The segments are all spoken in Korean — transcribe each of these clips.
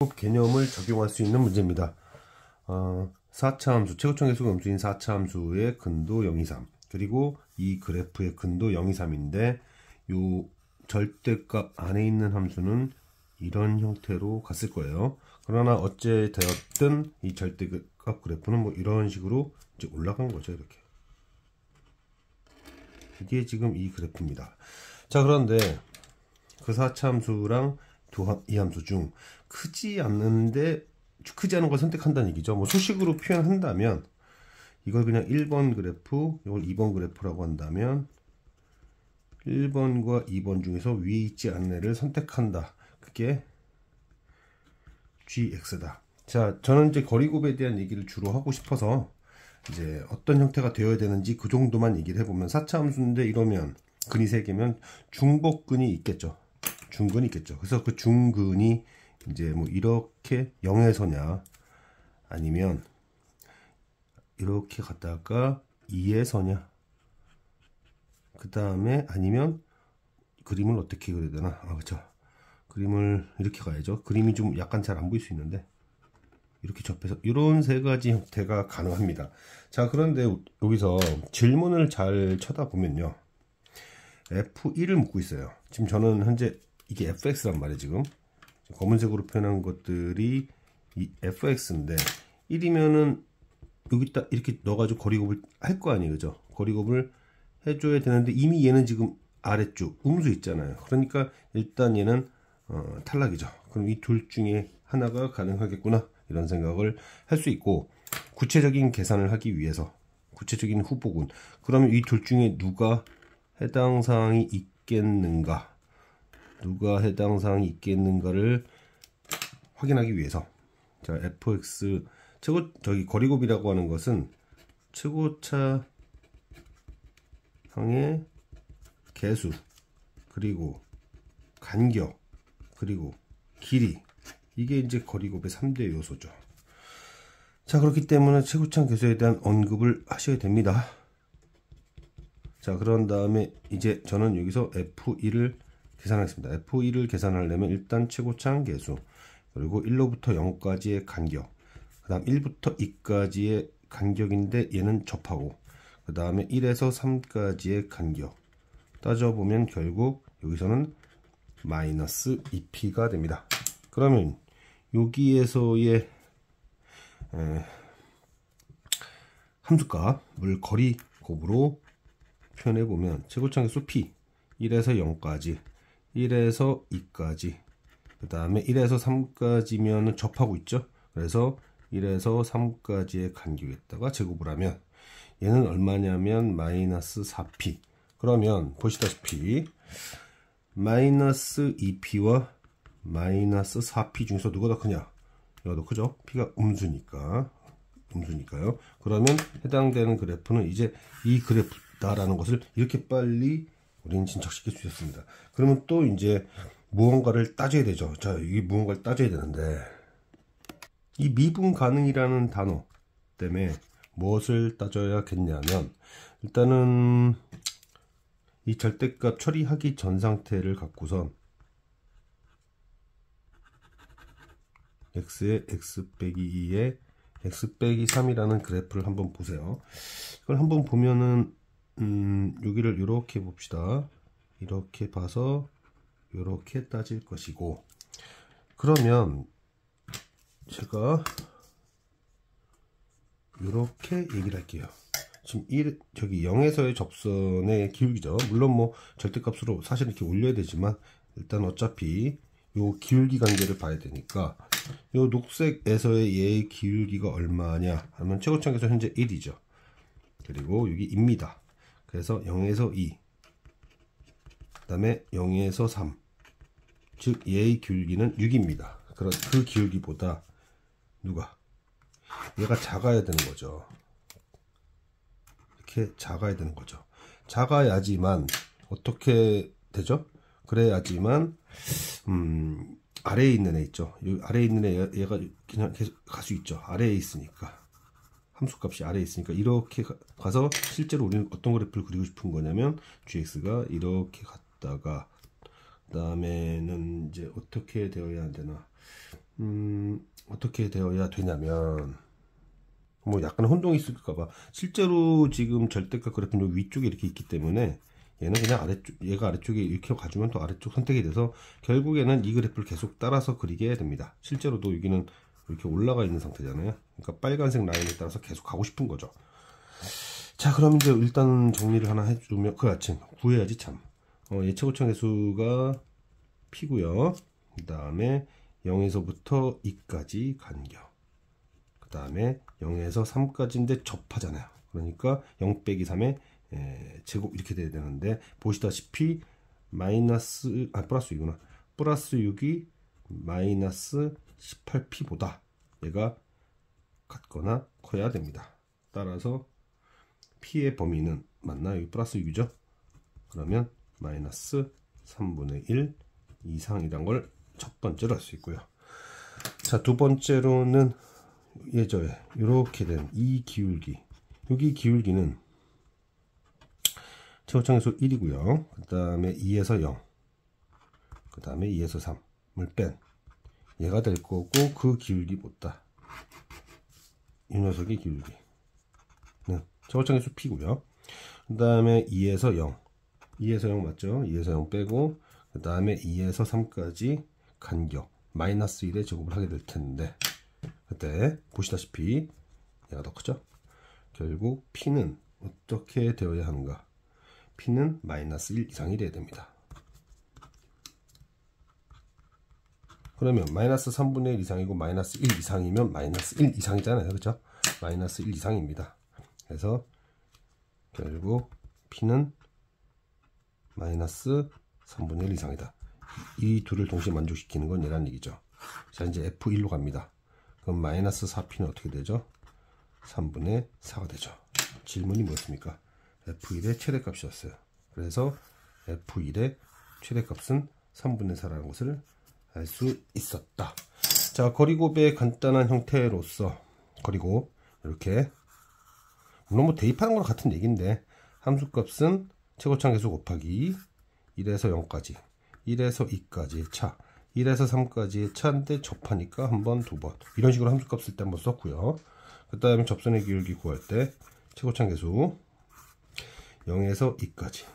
개념을 적용할 수 있는 문제입니다. 4차 함수, 최고점 계수가 음수인 4차 함수의 근도 0, 2, 3 그리고 이 그래프의 근도 0, 2, 3인데 요 절대값 안에 있는 함수는 이런 형태로 갔을 거예요. 그러나 어째 되었든 이 절대값 그래프는 뭐 이런 식으로 이제 올라간 거죠. 이렇게. 이게 지금 이 그래프입니다. 자, 그런데 그 4차 함수랑 이 함수 중 크지 않은 걸 선택한다는 얘기죠. 뭐 수식으로 표현한다면 이걸 그냥 1번 그래프, 이걸 2번 그래프라고 한다면 1번과 2번 중에서 위에 있지 않은 애를 선택한다. 그게 gx다. 자, 저는 이제 거리곱에 대한 얘기를 주로 하고 싶어서 이제 어떤 형태가 되어야 되는지 그 정도만 얘기를 해보면 4차 함수인데 이러면 근이 3개면 중복근이 있겠죠. 중근이 있겠죠. 그래서 그 중근이 이제 뭐 이렇게 0에서냐 아니면 이렇게 갔다가 2에서냐 그 다음에 아니면 그림을 어떻게 그려야 되나. 그렇죠. 그림을 이렇게 가야죠. 그림이 좀 약간 잘 안 보일 수 있는데 이렇게 접해서 이런 세 가지 형태가 가능합니다. 자, 그런데 여기서 질문을 잘 쳐다보면요, F1을 묻고 있어요. 지금 저는 현재 이게 fx란 말이에요. 지금 검은색으로 표현한 것들이 이 fx인데 1이면은 여기다 이렇게 넣어가지고 거리곱을 할 거 아니에요. 그죠? 거리곱을 해줘야 되는데 이미 얘는 지금 아래쪽 음수 있잖아요. 그러니까 일단 얘는 탈락이죠. 그럼 이 둘 중에 하나가 가능하겠구나 이런 생각을 할 수 있고, 구체적인 계산을 하기 위해서 구체적인 후보군, 그러면 이 둘 중에 누가 해당 사항이 있겠는가, 누가 해당 사항이 있겠는가를 확인하기 위해서, 자, fx 거리곱이라고 하는 것은 최고차 항의 개수 그리고 간격 그리고 길이, 이게 이제 거리곱의 3대 요소죠. 자, 그렇기 때문에 최고차 개수에 대한 언급을 하셔야 됩니다. 자, 그런 다음에 이제 저는 여기서 F1을 계산하겠습니다. F1을 계산하려면 일단 최고차 개수, 그리고 1로부터 0까지의 간격, 그 다음 1부터 2까지의 간격인데 얘는 접하고, 그 다음에 1에서 3까지의 간격 따져보면 결국 여기서는 마이너스 2p가 됩니다. 그러면 여기에서의 함수값을 거리곱으로 표현해보면 최고차 개수 p 1에서 0까지, 1에서 2까지, 그 다음에 1에서 3까지면 접하고 있죠. 그래서 1에서 3까지의 간격에다가 제곱을 하면 얘는 얼마냐면 마이너스 4p. 그러면 보시다시피 마이너스 2p와 마이너스 4p 중에서 누가 더 크냐? 얘가 더 크죠? p가 음수니까요. 그러면 해당되는 그래프는 이제 이 그래프다라는 것을 이렇게 빨리 우리는 진척시킬 수 있었습니다. 그러면 또 이제 무언가를 따져야 되죠. 자, 이 무언가를 따져야 되는데 이 미분 가능이라는 단어 때문에 무엇을 따져야겠냐면, 일단은 이 절대값 처리하기 전 상태를 갖고선 x의 x 빼기 2에 x 빼기 3이라는 그래프를 한번 보세요. 이걸 한번 보면은 여기를 이렇게 봅시다. 이렇게 봐서 이렇게 따질 것이고, 그러면 제가 이렇게 얘기를 할게요. 지금 저기 0에서의 접선의 기울기죠. 물론 뭐 절대값으로 사실 이렇게 올려야 되지만 일단 어차피 요 기울기 관계를 봐야 되니까 요 녹색에서의 얘의 기울기가 얼마냐 하면 최고점에서 현재 1이죠. 그리고 여기 2입니다. 그래서 0에서 2, 그 다음에 0에서 3, 즉 얘의 기울기는 6입니다. 그 기울기보다 얘가 작아야 되는 거죠. 이렇게 작아야 되는 거죠. 작아야지만 어떻게 되죠? 그래야지만 아래에 있는 애 있죠. 여기 아래에 있는 얘가 그냥 계속 갈 수 있죠. 아래에 있으니까, 함수값이 아래에 있으니까 이렇게 가서 실제로 우리는 어떤 그래프를 그리고 싶은 거냐면 gx가 이렇게 갔다가 그 다음에는 이제 어떻게 되어야 되나, 어떻게 되어야 되냐면, 뭐 약간 혼동이 있을까봐, 실제로 지금 절대값 그래프는 위쪽에 이렇게 있기 때문에 얘는 그냥 아래쪽, 얘가 아래쪽에 이렇게 가주면 또 아래쪽 선택이 돼서 결국에는 이 그래프를 계속 따라서 그리게 됩니다. 실제로도 여기는 이렇게 올라가 있는 상태잖아요. 그러니까 빨간색 라인에 따라서 계속 가고 싶은 거죠. 자, 그럼 이제 일단 정리를 하나 해주면, 아침 구해야지 참. 예측오차 계수가 P고요. 그 다음에 0에서부터 2까지 간격. 그 다음에 0에서 3까지인데 접하잖아요. 그러니까 0 빼기 3의 제곱 이렇게 돼야 되는데, 보시다시피 플러스 6이구나. 플러스 6이 마이너스 18P보다 얘가 같거나 커야 됩니다. 따라서 P의 범위는 맞나? 여기 플러스 6이죠? 그러면 마이너스 3분의 1 이상이란 걸 첫 번째로 할 수 있고요. 자, 두 번째로는 예저에 이렇게 된 이 기울기, 여기 기울기는 최고창에서 1이고요. 그 다음에 2에서 0, 그 다음에 2에서 3을 뺀 얘가 될 거고, 그 기울기보다 이 녀석의 기울기는 최고창에서 P고요. 그 다음에 2에서 0, 2에서 0 맞죠? 2에서 0 빼고, 그 다음에 2에서 3까지 간격 마이너스 1의 제곱을 하게 될 텐데, 그때 보시다시피 얘가 더 크죠? 결국 P는 어떻게 되어야 하는가? P는 마이너스 1 이상이 돼야 됩니다. 그러면 마이너스 3분의 1 이상이고 마이너스 1 이상이면 마이너스 1 이상이잖아요. 그렇죠? 마이너스 1 이상입니다. 그래서 결국 P는 마이너스 3분의 1 이상이다. 이 둘을 동시에 만족시키는 건 얘란 얘기죠. 자, 이제 F1로 갑니다. 그럼 마이너스 4P는 어떻게 되죠? 3분의 4가 되죠. 질문이 뭐였습니까? F1의 최대값이었어요. 그래서 F1의 최대값은 3분의 4라는 것을 알 수 있었다. 자, 거리곱의 간단한 형태로서, 그리고 이렇게, 물론 뭐 대입하는 거랑 같은 얘기인데, 함수값은 최고차 계수 곱하기 1에서 0까지, 1에서 2까지의 차, 1에서 3까지의 차인데 접하니까 한 번, 두 번, 이런 식으로 함수값 쓸 때 한번 썼고요. 그 다음에 접선의 기울기 구할 때 최고차 계수 0에서 2까지.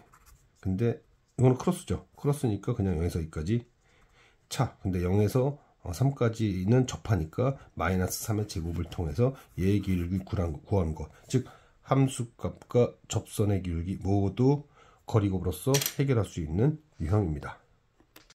근데 이거는 크로스죠. 크로스니까 그냥 0에서 2까지 차. 근데 0에서 3까지는 접하니까 마이너스 3의 제곱을 통해서 얘의 기울기 구하는 것. 즉 함수값과 접선의 기울기 모두 거리곱으로서 해결할 수 있는 유형입니다.